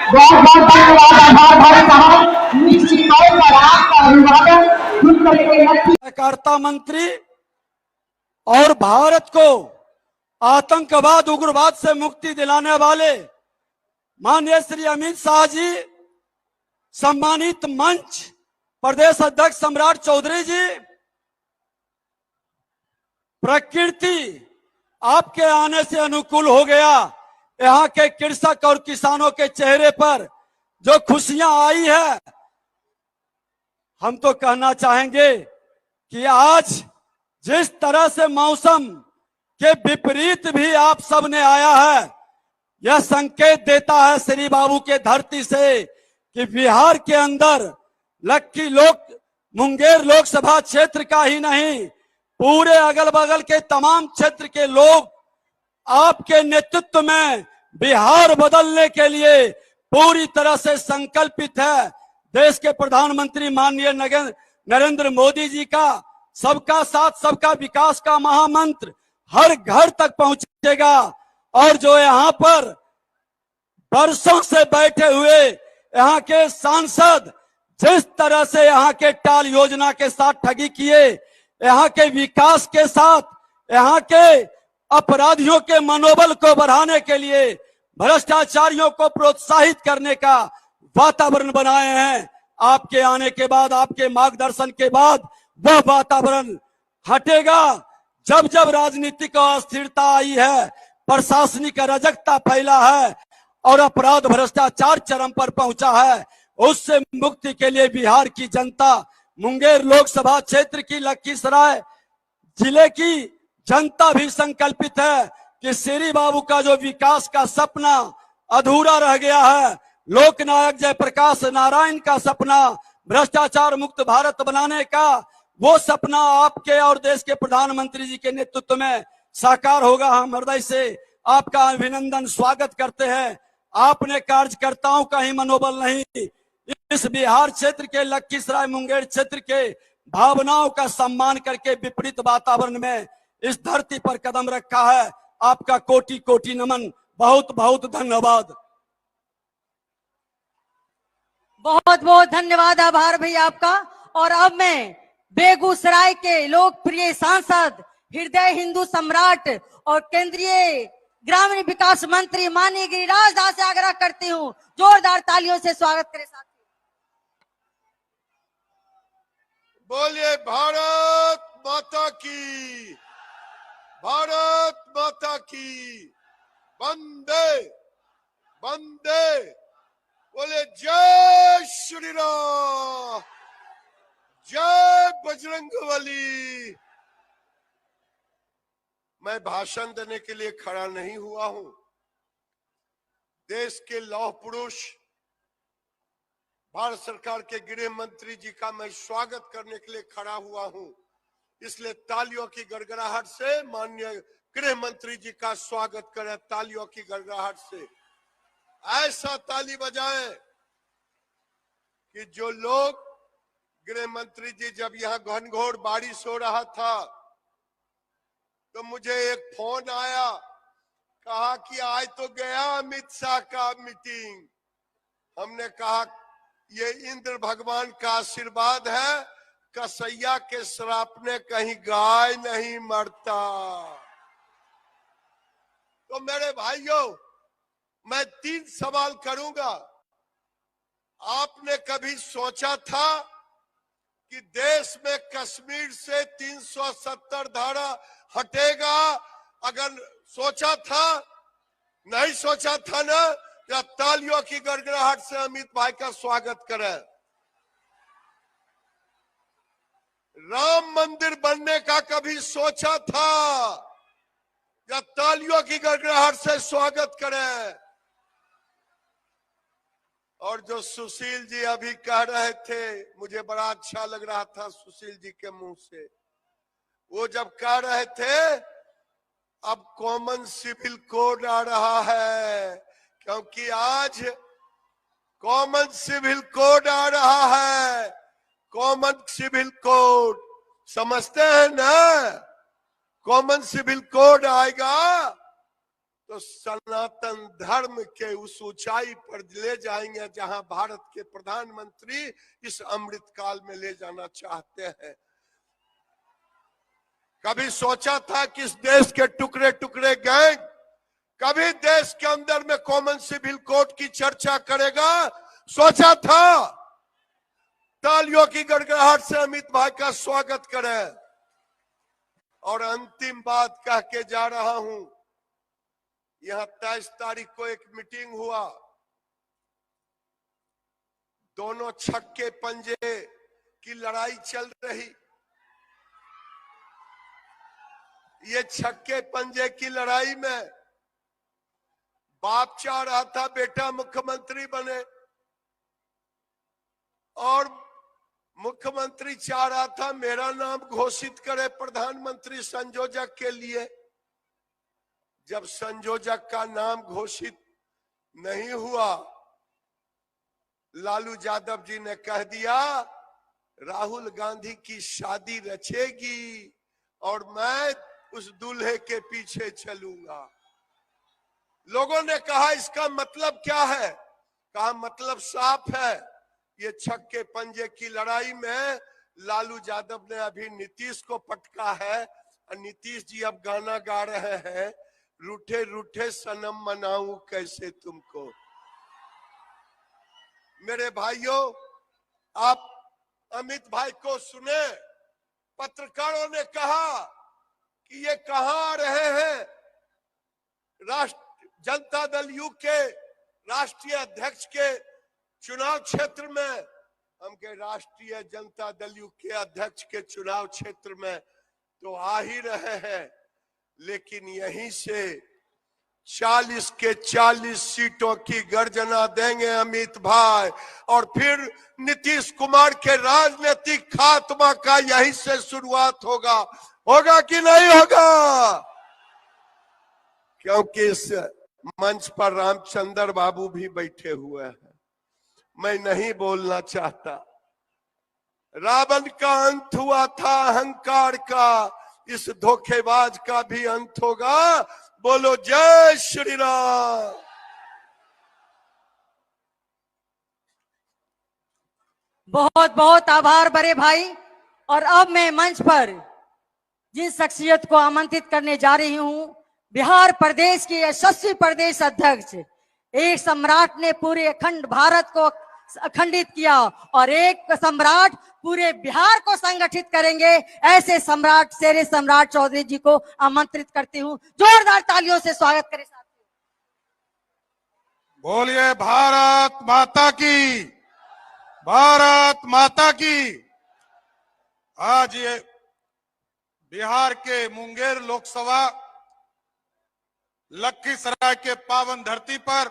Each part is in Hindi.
बहुत बहुत धन्यवाद, आभार भाई साहब। निश्चित तौर पर आपका अभिवादन खुद करेंगे। सहकारिता मंत्री और भारत को आतंकवाद उग्रवाद से मुक्ति दिलाने वाले माननीय श्री अमित शाह जी, सम्मानित मंच प्रदेश अध्यक्ष सम्राट चौधरी जी, प्रकृति आपके आने से अनुकूल हो गया। यहाँ के कृषक और किसानों के चेहरे पर जो खुशियां आई है, हम तो कहना चाहेंगे कि आज जिस तरह से मौसम के विपरीत भी आप सब ने आया है, यह संकेत देता है श्री बाबू के धरती से कि बिहार के अंदर मुंगेर लोकसभा क्षेत्र का ही नहीं, पूरे अगल बगल के तमाम क्षेत्र के लोग आपके नेतृत्व में बिहार बदलने के लिए पूरी तरह से संकल्पित है। देश के प्रधानमंत्री माननीय नरेंद्र मोदी जी का सबका साथ सबका विकास का महामंत्र हर घर तक पहुंचेगा। और जो यहाँ पर वर्षों से बैठे हुए यहाँ के सांसद जिस तरह से यहाँ के टाल योजना के साथ ठगी किए, यहाँ के विकास के साथ यहाँ के अपराधियों के मनोबल को बढ़ाने के लिए भ्रष्टाचारियों को प्रोत्साहित करने का वातावरण बनाए हैं, आपके आने के बाद, आपके मार्गदर्शन के बाद वह वातावरण हटेगा। जब जब राजनीतिक अस्थिरता आई है, प्रशासनिक अराजकता फैला है और अपराध भ्रष्टाचार चरम पर पहुंचा है, उससे मुक्ति के लिए बिहार की जनता, मुंगेर लोकसभा क्षेत्र की, लखीसराय जिले की जनता भी संकल्पित है कि श्री बाबू का जो विकास का सपना अधूरा रह गया है, लोकनायक जयप्रकाश नारायण का सपना, भ्रष्टाचार मुक्त भारत बनाने का, वो सपना आपके और देश के प्रधानमंत्री जी के नेतृत्व में साकार होगा। हम हृदय से आपका अभिनंदन स्वागत करते हैं। आपने कार्यकर्ताओं का ही मनोबल नहीं, इस बिहार क्षेत्र के, लखीसराय मुंगेर क्षेत्र के भावनाओं का सम्मान करके विपरीत वातावरण में इस धरती पर कदम रखा है। आपका कोटि कोटि नमन, बहुत बहुत धन्यवाद। बहुत बहुत धन्यवाद, आभार भैया आपका। और अब मैं बेगूसराय के लोकप्रिय सांसद, हृदय हिंदू सम्राट और केंद्रीय ग्रामीण विकास मंत्री माननीय गिरिराज दास से आग्रह करती हूँ, जोरदार तालियों से स्वागत करें साथी। बोलिए भारत माता की, भारत माता की, वंदे वंदे। बोले जय श्री राम, जय बजरंगबली। मैं भाषण देने के लिए खड़ा नहीं हुआ हूं, देश के लौह पुरुष भारत सरकार के गृह मंत्री जी का मैं स्वागत करने के लिए खड़ा हुआ हूं। इसलिए तालियों की गड़गड़ाहट से माननीय गृह मंत्री जी का स्वागत करें, तालियों की गड़गड़ाहट से। ऐसा ताली बजाएं कि जो लोग, गृह मंत्री जी जब यहाँ घनघोर बारिश हो रहा था तो मुझे एक फोन आया, कहा कि आज तो गया अमित शाह का मीटिंग। हमने कहा ये इंद्र भगवान का आशीर्वाद है, कसैया के श्राप ने कहीं गाय नहीं मरता। तो मेरे भाइयों, मैं 3 सवाल करूंगा। आपने कभी सोचा था कि देश में कश्मीर से 370 धारा हटेगा? अगर सोचा था, नहीं सोचा था ना, या तालियों की गड़गड़ाहट से अमित भाई का स्वागत करें। राम मंदिर बनने का कभी सोचा था? या तालियों की गड़गड़ाहट से स्वागत करें। और जो सुशील जी अभी कह रहे थे, मुझे बड़ा अच्छा लग रहा था सुशील जी के मुंह से, वो जब कह रहे थे अब कॉमन सिविल कोड आ रहा है, क्योंकि आज कॉमन सिविल कोड आ रहा है। कॉमन सिविल कोड समझते हैं ना? कॉमन सिविल कोड आएगा तो सनातन धर्म के उस ऊंचाई पर ले जाएंगे जहां भारत के प्रधानमंत्री इस अमृत काल में ले जाना चाहते हैं। कभी सोचा था कि इस देश के टुकड़े टुकड़े गैंग कभी देश के अंदर में कॉमन सिविल कोड की चर्चा करेगा? सोचा था? तालियों की गड़गड़ाहट से अमित भाई का स्वागत करें। और अंतिम बात कह के जा रहा हूं, यहां 23 तारीख को एक मीटिंग हुआ, दोनों छक्के पंजे की लड़ाई चल रही। ये छक्के पंजे की लड़ाई में बाप चाह रहा था बेटा मुख्यमंत्री बने और मुख्यमंत्री चाह रहा था मेरा नाम घोषित करे प्रधानमंत्री संयोजक के लिए। जब संयोजक का नाम घोषित नहीं हुआ, लालू यादव जी ने कह दिया राहुल गांधी की शादी रचेगी और मैं उस दूल्हे के पीछे चलूंगा। लोगों ने कहा इसका मतलब क्या है? कहा मतलब साफ है, ये छक्के पंजे की लड़ाई में लालू यादव ने अभी नीतीश को पटका है और नीतीश जी अब गाना गा रहे हैं, रूठे रूठे सनम मनाऊं कैसे तुमको। मेरे भाइयों, आप अमित भाई को सुने। पत्रकारों ने कहा कि ये कहां आ रहे हैं? राष्ट्र जनता दल यू के राष्ट्रीय अध्यक्ष के चुनाव क्षेत्र में। हम के राष्ट्रीय जनता दल यू के अध्यक्ष के चुनाव क्षेत्र में तो आ ही रहे हैं, लेकिन यहीं से 40 के 40 सीटों की गर्जना देंगे अमित भाई, और फिर नीतीश कुमार के राजनीतिक खात्मा का यहीं से शुरुआत होगा। होगा कि नहीं होगा? क्योंकि इस मंच पर रामचंद्र बाबू भी बैठे हुए हैं। मैं नहीं बोलना चाहता। रावण का अंत हुआ था अहंकार का, इस धोखेबाज का भी अंत होगा। बोलो जय श्री राम। बहुत बहुत आभार बड़े भाई। और अब मैं मंच पर जिन शख्सियत को आमंत्रित करने जा रही हूं, बिहार प्रदेश के यशस्वी प्रदेश अध्यक्ष, एक सम्राट ने पूरे अखंड भारत को अखंडित किया और एक सम्राट पूरे बिहार को संगठित करेंगे। ऐसे सम्राट शेरे सम्राट चौधरी जी को आमंत्रित करती हूं। जोरदार तालियों से स्वागत करें साथियों। बोलिए भारत माता की, भारत माता की। आज ये बिहार के मुंगेर लोकसभा लखीसराय के पावन धरती पर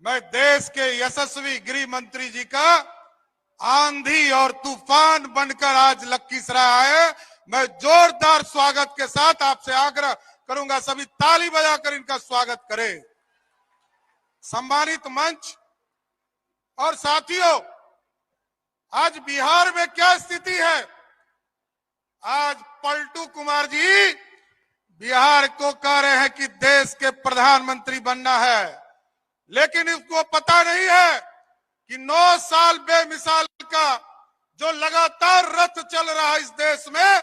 मैं देश के यशस्वी गृह मंत्री जी का आंधी और तूफान बनकर आज लखीसराय आए। मैं जोरदार स्वागत के साथ आपसे आग्रह करूंगा, सभी ताली बजाकर इनका स्वागत करें। सम्मानित मंच और साथियों, आज बिहार में क्या स्थिति है? आज पलटू कुमार जी बिहार को कह रहे हैं कि देश के प्रधानमंत्री बनना है, लेकिन इसको पता नहीं है कि 9 साल बेमिसाल का जो लगातार रथ चल रहा है इस देश में,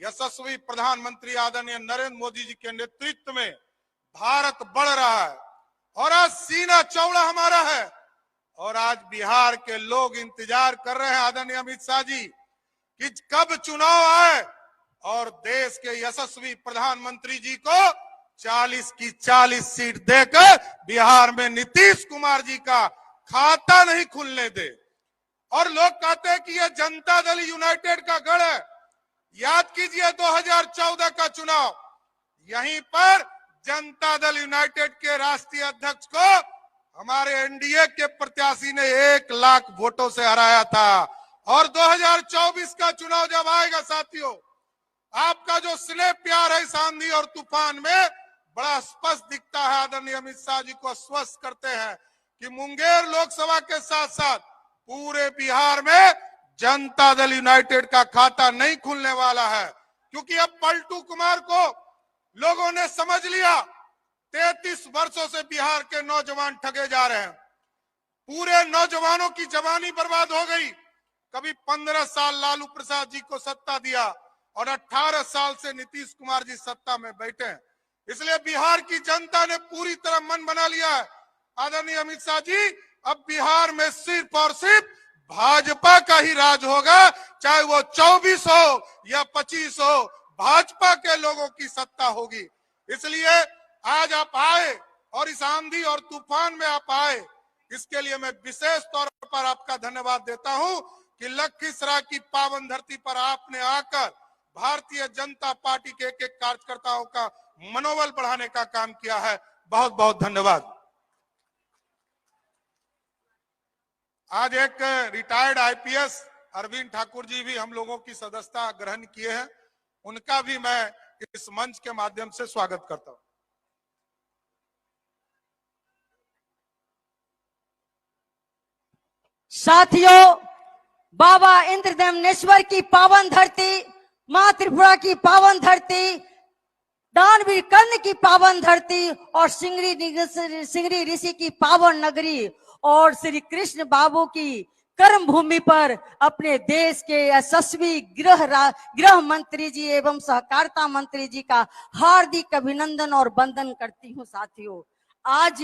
यशस्वी प्रधानमंत्री आदरणीय नरेंद्र मोदी जी के नेतृत्व में भारत बढ़ रहा है और आज सीना चौड़ा हमारा है। और आज बिहार के लोग इंतजार कर रहे हैं आदरणीय अमित शाह जी कि कब चुनाव आए और देश के यशस्वी प्रधानमंत्री जी को 40 की 40 सीट देकर बिहार में नीतीश कुमार जी का खाता नहीं खुलने दे। और लोग कहते हैं कि यह जनता दल यूनाइटेड का गढ़ है। याद कीजिए 2014 का चुनाव, यहीं पर जनता दल यूनाइटेड के राष्ट्रीय अध्यक्ष को हमारे एनडीए के प्रत्याशी ने 1 लाख वोटों से हराया था। और 2024 का चुनाव जब आएगा साथियों, आपका जो स्नेह प्यार है इस आंधी और तूफान में बड़ा स्पष्ट दिखता है। आदरणीय अमित शाह जी को आश्वस्त करते हैं कि मुंगेर लोकसभा के साथ साथ पूरे बिहार में जनता दल यूनाइटेड का खाता नहीं खुलने वाला है, क्योंकि अब पलटू कुमार को लोगों ने समझ लिया 33 वर्षों से बिहार के नौजवान ठगे जा रहे हैं। पूरे नौजवानों की जवानी बर्बाद हो गई। कभी 15 साल लालू प्रसाद जी को सत्ता दिया और 18 साल से नीतीश कुमार जी सत्ता में बैठे हैं। इसलिए बिहार की जनता ने पूरी तरह मन बना लिया है। आदरणीय अमित शाह जी, अब बिहार में सिर्फ और सिर्फ भाजपा का ही राज होगा, चाहे वो 24 हो या 25 हो, भाजपा के लोगों की सत्ता होगी। इसलिए आज आप आए और इस आंधी और तूफान में आप आए, इसके लिए मैं विशेष तौर पर आपका धन्यवाद देता हूं कि लखीसराय की पावन धरती पर आपने आकर भारतीय जनता पार्टी के एक कार्यकर्ताओं का मनोबल बढ़ाने का काम किया है। बहुत बहुत धन्यवाद। आज एक रिटायर्ड आईपीएस अरविंद ठाकुर जी भी हम लोगों की सदस्यता ग्रहण किए हैं, उनका भी मैं इस मंच के माध्यम से स्वागत करता हूं। साथियों, बाबा इंद्रदमनेश्वर की पावन धरती, मां त्रिपुरा की पावन धरती, दानवीर कर्ण की पावन धरती और सिंगरी ऋषि की पावन नगरी और श्री कृष्ण बाबू की कर्म भूमि पर अपने देश के यशस्वी गृह मंत्री जी एवं सहकारिता मंत्री जी का हार्दिक अभिनंदन और वंदन करती हूं। साथियों, आज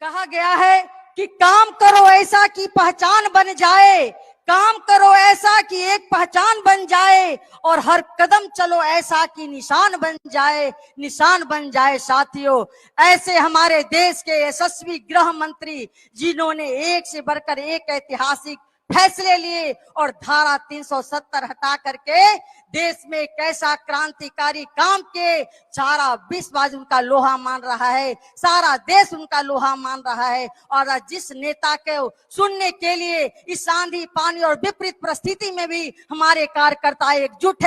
कहा गया है कि काम करो ऐसा कि पहचान बन जाए, काम करो ऐसा कि एक पहचान बन जाए और हर कदम चलो ऐसा कि निशान बन जाए। साथियों, ऐसे हमारे देश के यशस्वी गृह मंत्री जिन्होंने एक से बढ़कर एक ऐतिहासिक फैसले लिए और धारा 370 हटा करके देश में एक ऐसा क्रांतिकारी काम किए, सारा विश्व आज उनका लोहा मान रहा है, सारा देश उनका लोहा मान रहा है। और जिस नेता को सुनने के लिए इस आंधी पानी और विपरीत परिस्थिति में भी हमारे कार्यकर्ता एकजुट है।